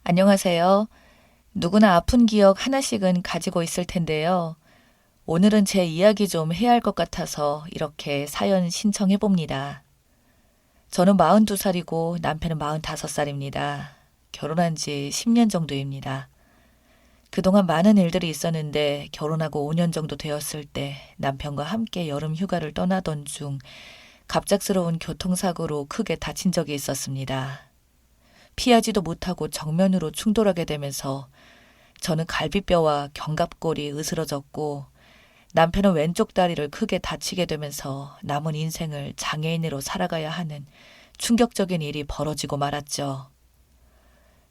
안녕하세요. 누구나 아픈 기억 하나씩은 가지고 있을 텐데요. 오늘은 제 이야기 좀 해야 할 것 같아서 이렇게 사연 신청해 봅니다. 저는 42살이고 남편은 45살입니다. 결혼한 지 10년 정도입니다. 그동안 많은 일들이 있었는데 결혼하고 5년 정도 되었을 때 남편과 함께 여름 휴가를 떠나던 중 갑작스러운 교통사고로 크게 다친 적이 있었습니다. 피하지도 못하고 정면으로 충돌하게 되면서 저는 갈비뼈와 견갑골이 으스러졌고 남편은 왼쪽 다리를 크게 다치게 되면서 남은 인생을 장애인으로 살아가야 하는 충격적인 일이 벌어지고 말았죠.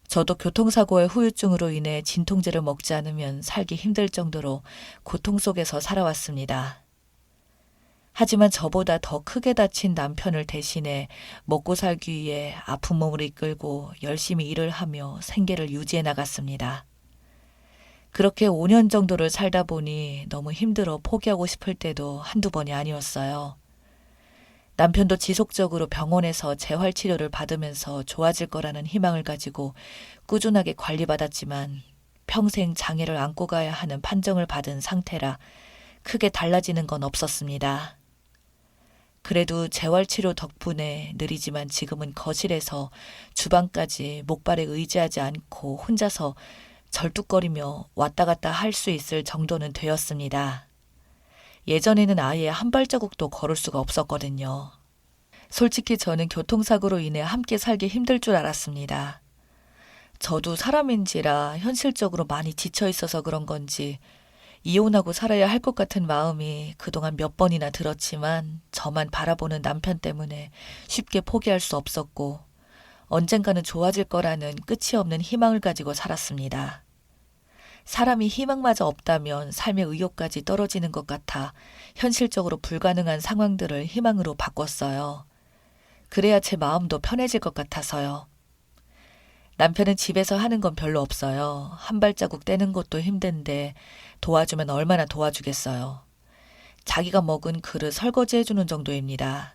저도 교통사고의 후유증으로 인해 진통제를 먹지 않으면 살기 힘들 정도로 고통 속에서 살아왔습니다. 하지만 저보다 더 크게 다친 남편을 대신해 먹고 살기 위해 아픈 몸을 이끌고 열심히 일을 하며 생계를 유지해 나갔습니다. 그렇게 5년 정도를 살다 보니 너무 힘들어 포기하고 싶을 때도 한두 번이 아니었어요. 남편도 지속적으로 병원에서 재활치료를 받으면서 좋아질 거라는 희망을 가지고 꾸준하게 관리받았지만 평생 장애를 안고 가야 하는 판정을 받은 상태라 크게 달라지는 건 없었습니다. 그래도 재활치료 덕분에 느리지만 지금은 거실에서 주방까지 목발에 의지하지 않고 혼자서 절뚝거리며 왔다 갔다 할 수 있을 정도는 되었습니다. 예전에는 아예 한 발자국도 걸을 수가 없었거든요. 솔직히 저는 교통사고로 인해 함께 살기 힘들 줄 알았습니다. 저도 사람인지라 현실적으로 많이 지쳐 있어서 그런 건지 이혼하고 살아야 할 것 같은 마음이 그동안 몇 번이나 들었지만 저만 바라보는 남편 때문에 쉽게 포기할 수 없었고 언젠가는 좋아질 거라는 끝이 없는 희망을 가지고 살았습니다. 사람이 희망마저 없다면 삶의 의욕까지 떨어지는 것 같아 현실적으로 불가능한 상황들을 희망으로 바꿨어요. 그래야 제 마음도 편해질 것 같아서요. 남편은 집에서 하는 건 별로 없어요. 한 발자국 떼는 것도 힘든데 도와주면 얼마나 도와주겠어요. 자기가 먹은 그릇 설거지해주는 정도입니다.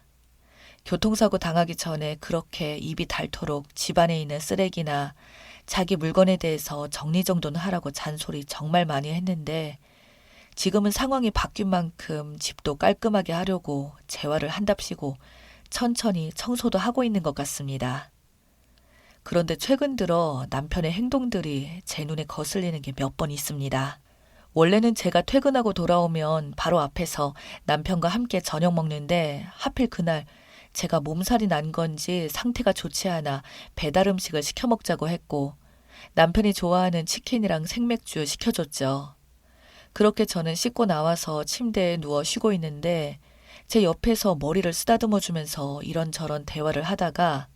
교통사고 당하기 전에 그렇게 입이 닳도록 집안에 있는 쓰레기나 자기 물건에 대해서 정리정돈을 하라고 잔소리 정말 많이 했는데 지금은 상황이 바뀐 만큼 집도 깔끔하게 하려고 재활을 한답시고 천천히 청소도 하고 있는 것 같습니다. 그런데 최근 들어 남편의 행동들이 제 눈에 거슬리는 게 몇 번 있습니다. 원래는 제가 퇴근하고 돌아오면 바로 앞에서 남편과 함께 저녁 먹는데 하필 그날 제가 몸살이 난 건지 상태가 좋지 않아 배달 음식을 시켜 먹자고 했고 남편이 좋아하는 치킨이랑 생맥주 시켜줬죠. 그렇게 저는 씻고 나와서 침대에 누워 쉬고 있는데 제 옆에서 머리를 쓰다듬어 주면서 이런저런 대화를 하다가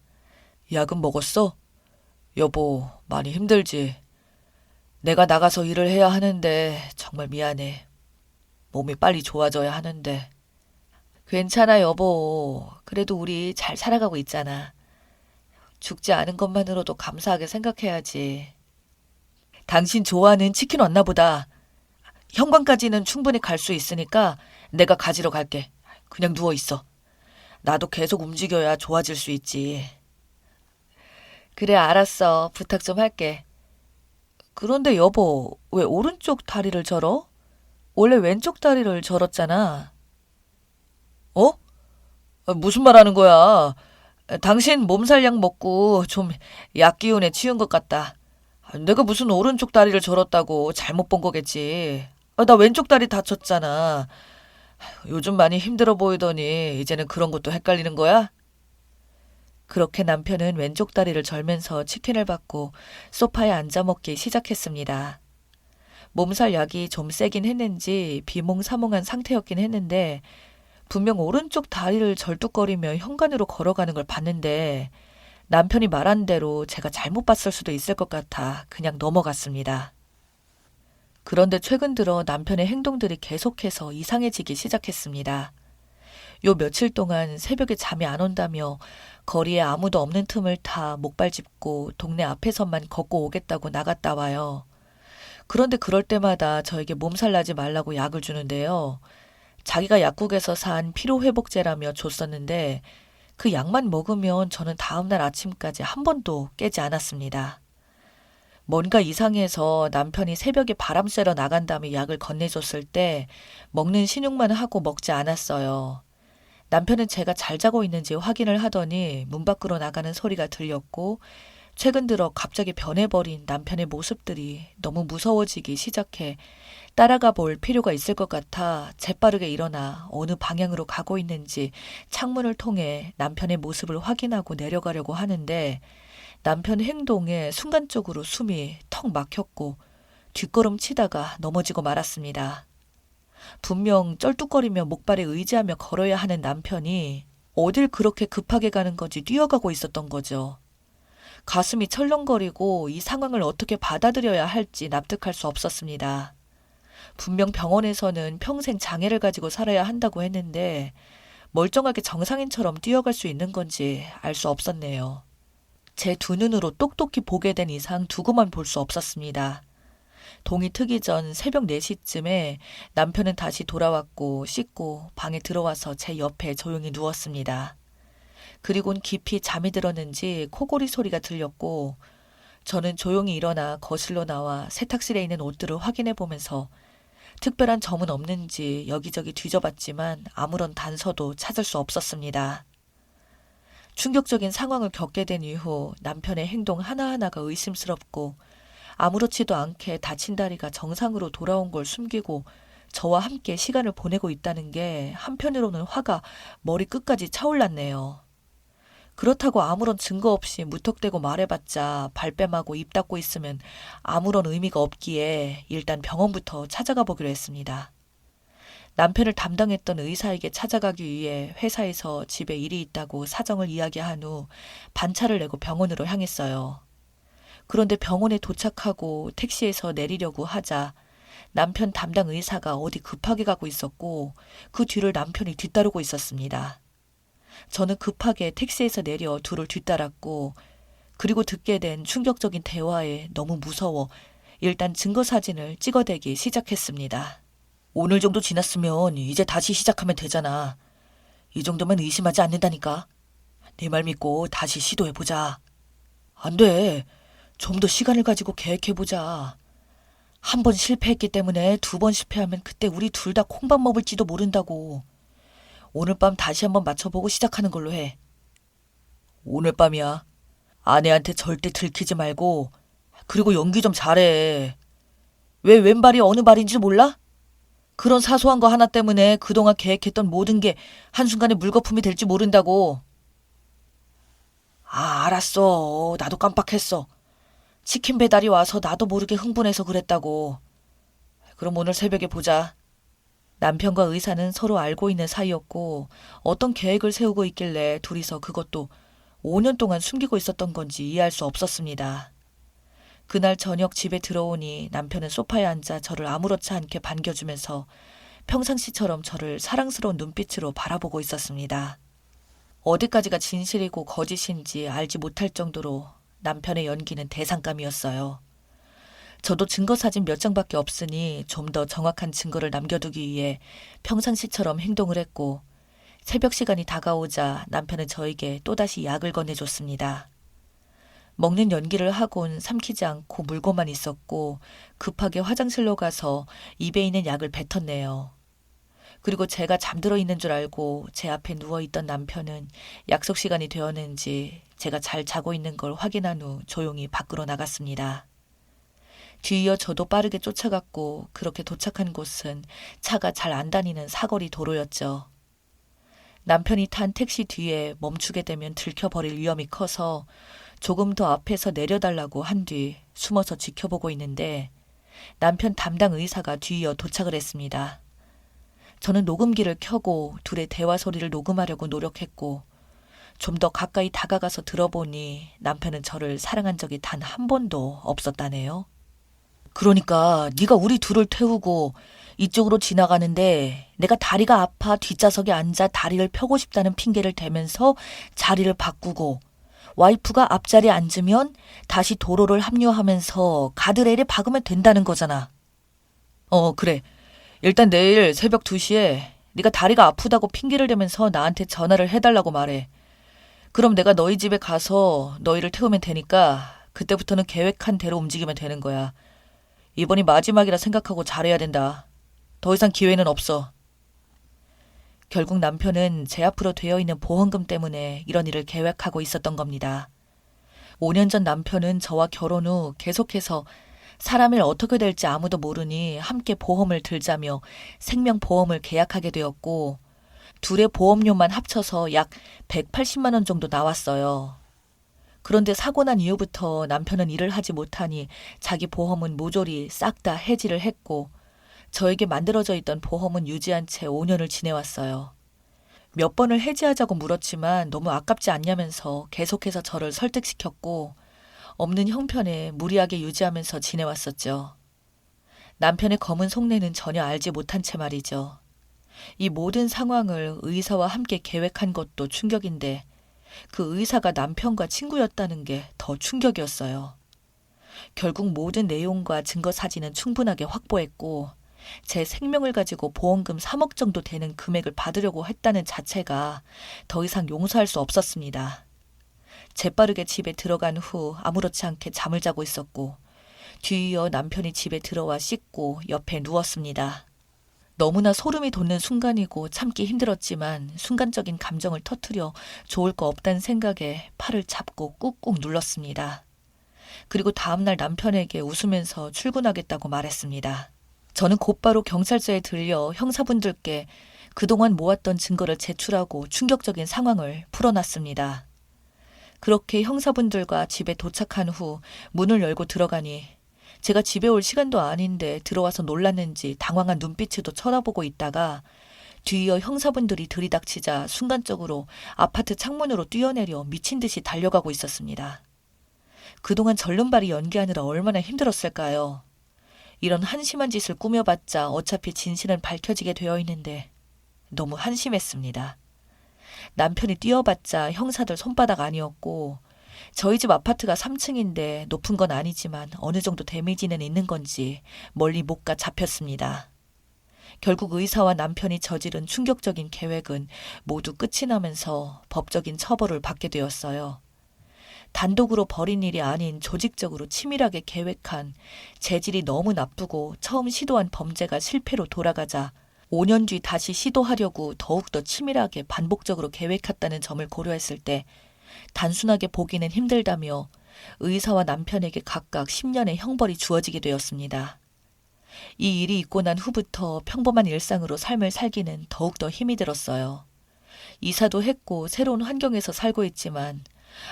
약은 먹었어? 여보, 많이 힘들지? 내가 나가서 일을 해야 하는데 정말 미안해. 몸이 빨리 좋아져야 하는데. 괜찮아, 여보. 그래도 우리 잘 살아가고 있잖아. 죽지 않은 것만으로도 감사하게 생각해야지. 당신 좋아하는 치킨 왔나 보다. 현관까지는 충분히 갈 수 있으니까 내가 가지러 갈게. 그냥 누워 있어. 나도 계속 움직여야 좋아질 수 있지. 그래, 알았어. 부탁 좀 할게. 그런데 여보, 왜 오른쪽 다리를 절어? 원래 왼쪽 다리를 절었잖아. 어? 무슨 말 하는 거야? 당신 몸살약 먹고 좀 약 기운에 치운 것 같다. 내가 무슨 오른쪽 다리를 절었다고 잘못 본 거겠지. 나 왼쪽 다리 다쳤잖아. 요즘 많이 힘들어 보이더니 이제는 그런 것도 헷갈리는 거야? 그렇게 남편은 왼쪽 다리를 절면서 치킨을 받고 소파에 앉아 먹기 시작했습니다. 몸살 약이 좀 세긴 했는지 비몽사몽한 상태였긴 했는데 분명 오른쪽 다리를 절뚝거리며 현관으로 걸어가는 걸 봤는데 남편이 말한 대로 제가 잘못 봤을 수도 있을 것 같아 그냥 넘어갔습니다. 그런데 최근 들어 남편의 행동들이 계속해서 이상해지기 시작했습니다. 요 며칠 동안 새벽에 잠이 안 온다며 거리에 아무도 없는 틈을 타 목발 짚고 동네 앞에서만 걷고 오겠다고 나갔다 와요. 그런데 그럴 때마다 저에게 몸살 나지 말라고 약을 주는데요. 자기가 약국에서 산 피로회복제라며 줬었는데 그 약만 먹으면 저는 다음날 아침까지 한 번도 깨지 않았습니다. 뭔가 이상해서 남편이 새벽에 바람 쐬러 나간 다음에 약을 건네줬을 때 먹는 신용만 하고 먹지 않았어요. 남편은 제가 잘 자고 있는지 확인을 하더니 문 밖으로 나가는 소리가 들렸고 최근 들어 갑자기 변해버린 남편의 모습들이 너무 무서워지기 시작해 따라가 볼 필요가 있을 것 같아 재빠르게 일어나 어느 방향으로 가고 있는지 창문을 통해 남편의 모습을 확인하고 내려가려고 하는데 남편 행동에 순간적으로 숨이 턱 막혔고 뒷걸음 치다가 넘어지고 말았습니다. 분명 쩔뚝거리며 목발에 의지하며 걸어야 하는 남편이 어딜 그렇게 급하게 가는 건지 뛰어가고 있었던 거죠. 가슴이 철렁거리고 이 상황을 어떻게 받아들여야 할지 납득할 수 없었습니다. 분명 병원에서는 평생 장애를 가지고 살아야 한다고 했는데 멀쩡하게 정상인처럼 뛰어갈 수 있는 건지 알 수 없었네요. 제 두 눈으로 똑똑히 보게 된 이상 두고만 볼 수 없었습니다. 동이 트기 전 새벽 4시쯤에 남편은 다시 돌아왔고 씻고 방에 들어와서 제 옆에 조용히 누웠습니다. 그리곤 깊이 잠이 들었는지 코골이 소리가 들렸고 저는 조용히 일어나 거실로 나와 세탁실에 있는 옷들을 확인해 보면서 특별한 점은 없는지 여기저기 뒤져봤지만 아무런 단서도 찾을 수 없었습니다. 충격적인 상황을 겪게 된 이후 남편의 행동 하나하나가 의심스럽고 아무렇지도 않게 다친 다리가 정상으로 돌아온 걸 숨기고 저와 함께 시간을 보내고 있다는 게 한편으로는 화가 머리 끝까지 차올랐네요. 그렇다고 아무런 증거 없이 무턱대고 말해봤자 발뺌하고 입 닫고 있으면 아무런 의미가 없기에 일단 병원부터 찾아가 보기로 했습니다. 남편을 담당했던 의사에게 찾아가기 위해 회사에서 집에 일이 있다고 사정을 이야기한 후 반차를 내고 병원으로 향했어요. 그런데 병원에 도착하고 택시에서 내리려고 하자 남편 담당 의사가 어디 급하게 가고 있었고 그 뒤를 남편이 뒤따르고 있었습니다. 저는 급하게 택시에서 내려 둘을 뒤따랐고 그리고 듣게 된 충격적인 대화에 너무 무서워 일단 증거 사진을 찍어대기 시작했습니다. 오늘 정도 지났으면 이제 다시 시작하면 되잖아. 이 정도면 의심하지 않는다니까. 내 말 믿고 다시 시도해보자. 안 돼. 좀 더 시간을 가지고 계획해보자. 한 번 실패했기 때문에 두 번 실패하면 그때 우리 둘 다 콩밥 먹을지도 모른다고. 오늘 밤 다시 한번 맞춰보고 시작하는 걸로 해. 오늘 밤이야. 아내한테 절대 들키지 말고 그리고 연기 좀 잘해. 왜 왼발이 어느 발인지 몰라? 그런 사소한 거 하나 때문에 그동안 계획했던 모든 게 한순간에 물거품이 될지 모른다고. 아, 알았어. 나도 깜빡했어. 치킨 배달이 와서 나도 모르게 흥분해서 그랬다고. 그럼 오늘 새벽에 보자. 남편과 의사는 서로 알고 있는 사이였고 어떤 계획을 세우고 있길래 둘이서 그것도 5년 동안 숨기고 있었던 건지 이해할 수 없었습니다. 그날 저녁 집에 들어오니 남편은 소파에 앉아 저를 아무렇지 않게 반겨주면서 평상시처럼 저를 사랑스러운 눈빛으로 바라보고 있었습니다. 어디까지가 진실이고 거짓인지 알지 못할 정도로 남편의 연기는 대상감이었어요. 저도 증거사진 몇 장밖에 없으니 좀 더 정확한 증거를 남겨두기 위해 평상시처럼 행동을 했고 새벽 시간이 다가오자 남편은 저에게 또다시 약을 건네줬습니다. 먹는 연기를 하곤 삼키지 않고 물고만 있었고 급하게 화장실로 가서 입에 있는 약을 뱉었네요. 그리고 제가 잠들어 있는 줄 알고 제 앞에 누워있던 남편은 약속 시간이 되었는지 제가 잘 자고 있는 걸 확인한 후 조용히 밖으로 나갔습니다. 뒤이어 저도 빠르게 쫓아갔고 그렇게 도착한 곳은 차가 잘 안 다니는 사거리 도로였죠. 남편이 탄 택시 뒤에 멈추게 되면 들켜버릴 위험이 커서 조금 더 앞에서 내려달라고 한 뒤 숨어서 지켜보고 있는데 남편 담당 의사가 뒤이어 도착을 했습니다. 저는 녹음기를 켜고 둘의 대화 소리를 녹음하려고 노력했고 좀 더 가까이 다가가서 들어보니 남편은 저를 사랑한 적이 단 한 번도 없었다네요. 그러니까 네가 우리 둘을 태우고 이쪽으로 지나가는데 내가 다리가 아파 뒷좌석에 앉아 다리를 펴고 싶다는 핑계를 대면서 자리를 바꾸고 와이프가 앞자리에 앉으면 다시 도로를 합류하면서 가드레일에 박으면 된다는 거잖아. 그래. 일단 내일 새벽 2시에 네가 다리가 아프다고 핑계를 대면서 나한테 전화를 해달라고 말해. 그럼 내가 너희 집에 가서 너희를 태우면 되니까 그때부터는 계획한 대로 움직이면 되는 거야. 이번이 마지막이라 생각하고 잘해야 된다. 더 이상 기회는 없어. 결국 남편은 제 앞으로 되어 있는 보험금 때문에 이런 일을 계획하고 있었던 겁니다. 5년 전 남편은 저와 결혼 후 계속해서 사람을 어떻게 될지 아무도 모르니 함께 보험을 들자며 생명보험을 계약하게 되었고, 둘의 보험료만 합쳐서 약 180만 원 정도 나왔어요. 그런데 사고 난 이후부터 남편은 일을 하지 못하니 자기 보험은 모조리 싹 다 해지를 했고, 저에게 만들어져 있던 보험은 유지한 채 5년을 지내왔어요. 몇 번을 해지하자고 물었지만 너무 아깝지 않냐면서 계속해서 저를 설득시켰고, 없는 형편에 무리하게 유지하면서 지내왔었죠. 남편의 검은 속내는 전혀 알지 못한 채 말이죠. 이 모든 상황을 의사와 함께 계획한 것도 충격인데, 그 의사가 남편과 친구였다는 게 더 충격이었어요. 결국 모든 내용과 증거 사진은 충분하게 확보했고, 제 생명을 가지고 보험금 3억 정도 되는 금액을 받으려고 했다는 자체가 더 이상 용서할 수 없었습니다. 재빠르게 집에 들어간 후 아무렇지 않게 잠을 자고 있었고, 뒤이어 남편이 집에 들어와 씻고 옆에 누웠습니다. 너무나 소름이 돋는 순간이고 참기 힘들었지만 순간적인 감정을 터뜨려 좋을 거 없다는 생각에 팔을 잡고 꾹꾹 눌렀습니다. 그리고 다음날 남편에게 웃으면서 출근하겠다고 말했습니다. 저는 곧바로 경찰서에 들려 형사분들께 그동안 모았던 증거를 제출하고 충격적인 상황을 풀어놨습니다. 그렇게 형사분들과 집에 도착한 후 문을 열고 들어가니 제가 집에 올 시간도 아닌데 들어와서 놀랐는지 당황한 눈빛으로 쳐다보고 있다가 뒤이어 형사분들이 들이닥치자 순간적으로 아파트 창문으로 뛰어내려 미친 듯이 달려가고 있었습니다. 그동안 절름발이 연기하느라 얼마나 힘들었을까요? 이런 한심한 짓을 꾸며봤자 어차피 진실은 밝혀지게 되어 있는데 너무 한심했습니다. 남편이 뛰어봤자 형사들 손바닥 아니었고, 저희 집 아파트가 3층인데 높은 건 아니지만 어느 정도 데미지는 있는 건지 멀리 못 가 잡혔습니다. 결국 의사와 남편이 저지른 충격적인 계획은 모두 끝이 나면서 법적인 처벌을 받게 되었어요. 단독으로 벌인 일이 아닌 조직적으로 치밀하게 계획한, 재질이 너무 나쁘고 처음 시도한 범죄가 실패로 돌아가자 5년 뒤 다시 시도하려고 더욱더 치밀하게 반복적으로 계획했다는 점을 고려했을 때 단순하게 보기는 힘들다며 의사와 남편에게 각각 10년의 형벌이 주어지게 되었습니다. 이 일이 있고 난 후부터 평범한 일상으로 삶을 살기는 더욱더 힘이 들었어요. 이사도 했고 새로운 환경에서 살고 있지만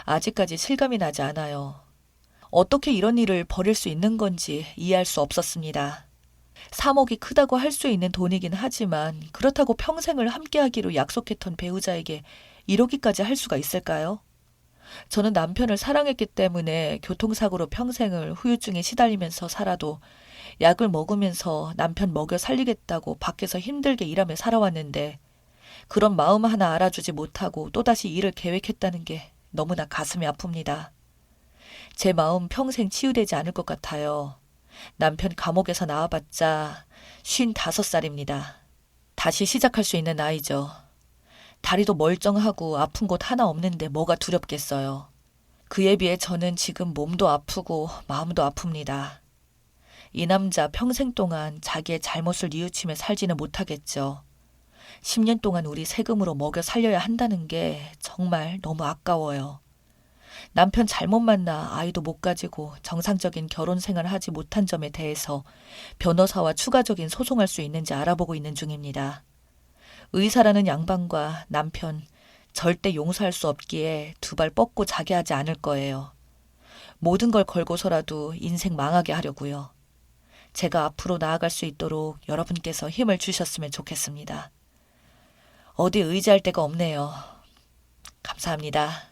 아직까지 실감이 나지 않아요. 어떻게 이런 일을 벌일 수 있는 건지 이해할 수 없었습니다. 3억이 크다고 할 수 있는 돈이긴 하지만 그렇다고 평생을 함께하기로 약속했던 배우자에게 이러기까지 할 수가 있을까요? 저는 남편을 사랑했기 때문에 교통사고로 평생을 후유증에 시달리면서 살아도 약을 먹으면서 남편 먹여 살리겠다고 밖에서 힘들게 일하며 살아왔는데, 그런 마음 하나 알아주지 못하고 또다시 일을 계획했다는 게 너무나 가슴이 아픕니다. 제 마음 평생 치유되지 않을 것 같아요. 남편 감옥에서 나와봤자 55살입니다. 다시 시작할 수 있는 나이죠. 다리도 멀쩡하고 아픈 곳 하나 없는데 뭐가 두렵겠어요. 그에 비해 저는 지금 몸도 아프고 마음도 아픕니다. 이 남자 평생 동안 자기의 잘못을 뉘우치며 살지는 못하겠죠. 10년 동안 우리 세금으로 먹여 살려야 한다는 게 정말 너무 아까워요. 남편 잘못 만나 아이도 못 가지고 정상적인 결혼 생활을 하지 못한 점에 대해서 변호사와 추가적인 소송할 수 있는지 알아보고 있는 중입니다. 의사라는 양반과 남편 절대 용서할 수 없기에 두 발 뻗고 자게 하지 않을 거예요. 모든 걸 걸고서라도 인생 망하게 하려고요. 제가 앞으로 나아갈 수 있도록 여러분께서 힘을 주셨으면 좋겠습니다. 어디 의지할 데가 없네요. 감사합니다.